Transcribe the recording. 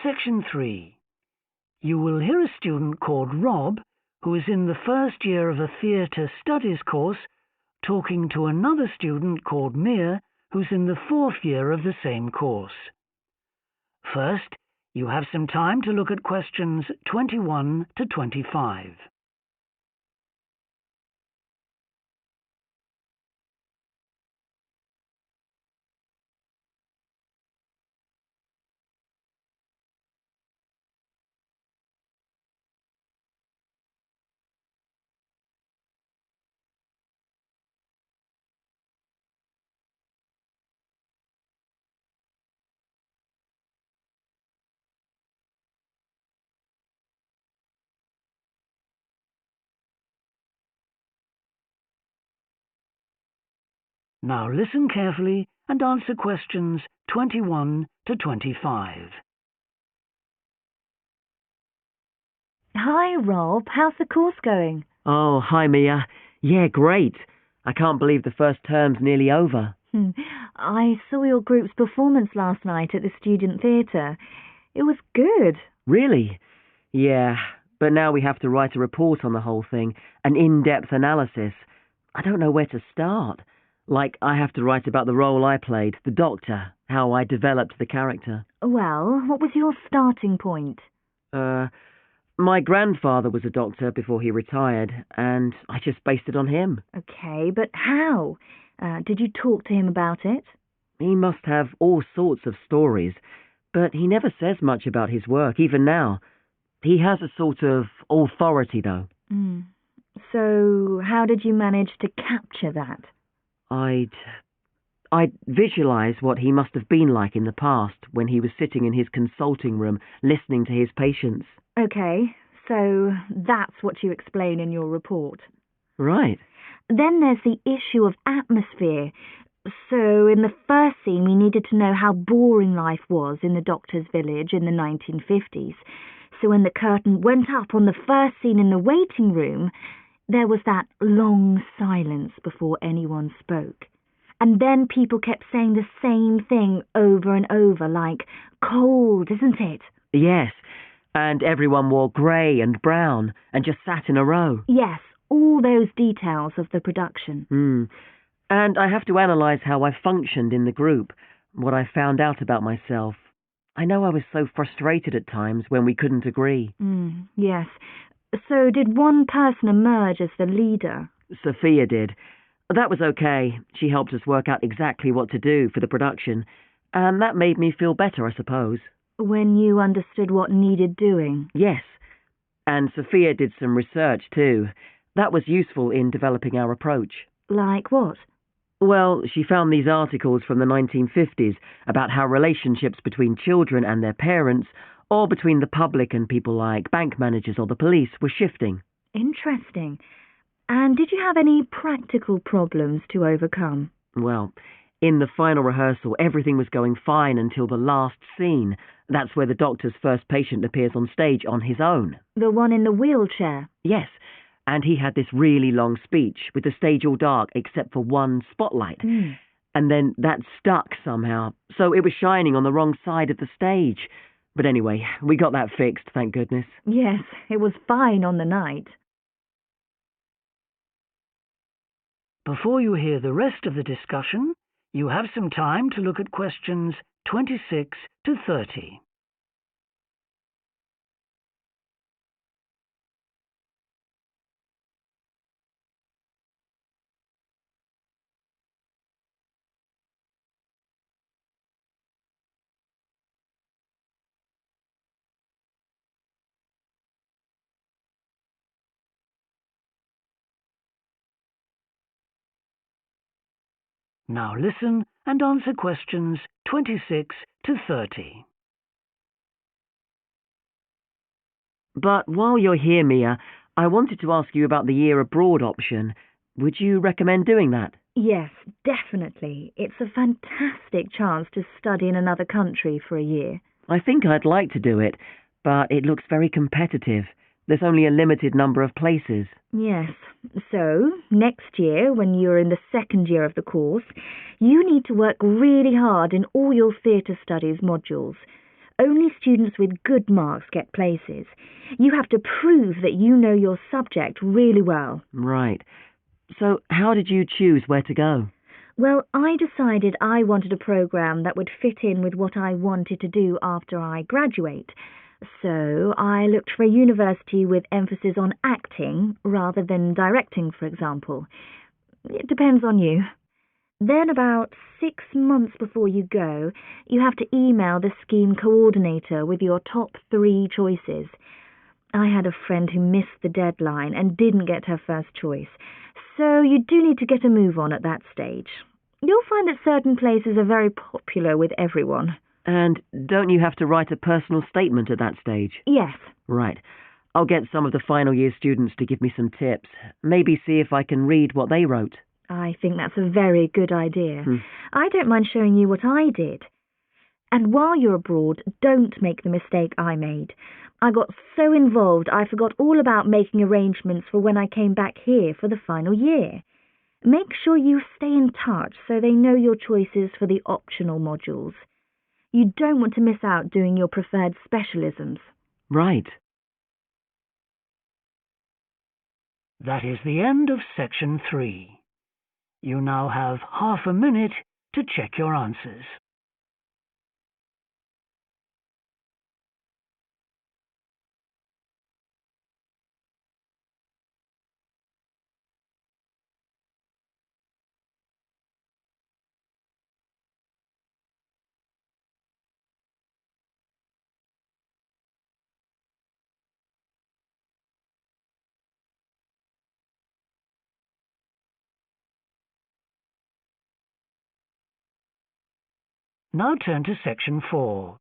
Section 3. You will hear a student called Rob, who is in the first year of a theatre studies course, talking to another student called Mia, who's in the fourth year of the same course. First, you have some time to look at questions 21 to 25. Now listen carefully and answer questions 21 to 25. Hi, Rob. How's the course going? Oh, hi, Mia. Yeah, great. I can't believe the first term's nearly over. I saw your group's performance last night at the student theatre. It was good. Really? Yeah, but now we have to write a report on the whole thing, an in-depth analysis. I don't know where to start. Like, I have to write about the role I played, the doctor, how I developed the character. Well, what was your starting point? My grandfather was a doctor before he retired, and I just based it on him. Okay, but how? Did you talk to him about it? He must have all sorts of stories, but he never says much about his work, even now. He has a sort of authority, though. So, how did you manage to capture that? I'd visualize what he must have been like in the past when he was sitting in his consulting room listening to his patients. Okay, so that's what you explain in your report. Right. Then there's the issue of atmosphere. So in the first scene we needed to know how boring life was in the doctor's village in the 1950s. So when the curtain went up on the first scene in the waiting room, there was that long silence before anyone spoke. And then people kept saying the same thing over and over, like, cold, isn't it? Yes, and everyone wore grey and brown and just sat in a row. Yes, all those details of the production. And I have to analyse how I functioned in the group, what I found out about myself. I know I was so frustrated at times when we couldn't agree. Yes. So did one person emerge as the leader? Sophia did. That was okay. She helped us work out exactly what to do for the production, and that made me feel better, I suppose. When you understood what needed doing? Yes, and Sophia did some research too. That was useful in developing our approach. Like what? Well, she found these articles from the 1950s about how relationships between children and their parents, or between the public and people like bank managers or the police, were shifting. Interesting. And did you have any practical problems to overcome? Well, in the final rehearsal, everything was going fine until the last scene. That's where the doctor's first patient appears on stage on his own. The one in the wheelchair? Yes, and he had this really long speech with the stage all dark except for one spotlight. And then that stuck somehow, so it was shining on the wrong side of the stage. But anyway, we got that fixed, thank goodness. Yes, it was fine on the night. Before you hear the rest of the discussion, you have some time to look at questions 26 to 30. Now listen and answer questions 26 to 30. But while you're here, Mia, I wanted to ask you about the year abroad option. Would you recommend doing that? Yes, definitely. It's a fantastic chance to study in another country for a year. I think I'd like to do it, but it looks very competitive. There's only a limited number of places. Yes. So, next year, when you're in the second year of the course, you need to work really hard in all your theatre studies modules. only students with good marks get places. You have to prove that you know your subject really well. Right. So how did you choose where to go? Well, I decided I wanted a program that would fit in with what I wanted to do after I graduate. So I looked for a university with emphasis on acting rather than directing, for example. It depends on you. Then about 6 months before you go, you have to email the scheme coordinator with your top 3 choices. I had a friend who missed the deadline and didn't get her first choice, so you do need to get a move on at that stage. You'll find that certain places are very popular with everyone. And don't you have to write a personal statement at that stage? Yes. Right. I'll get some of the final year students to give me some tips. Maybe see if I can read what they wrote. I think that's a very good idea. I don't mind showing you what I did. And while you're abroad, don't make the mistake I made. I got so involved I forgot all about making arrangements for when I came back here for the final year. Make sure you stay in touch so they know your choices for the optional modules. You don't want to miss out doing your preferred specialisms. Right. That is the end of section 3. You now have half a minute to check your answers. Now turn to section 4.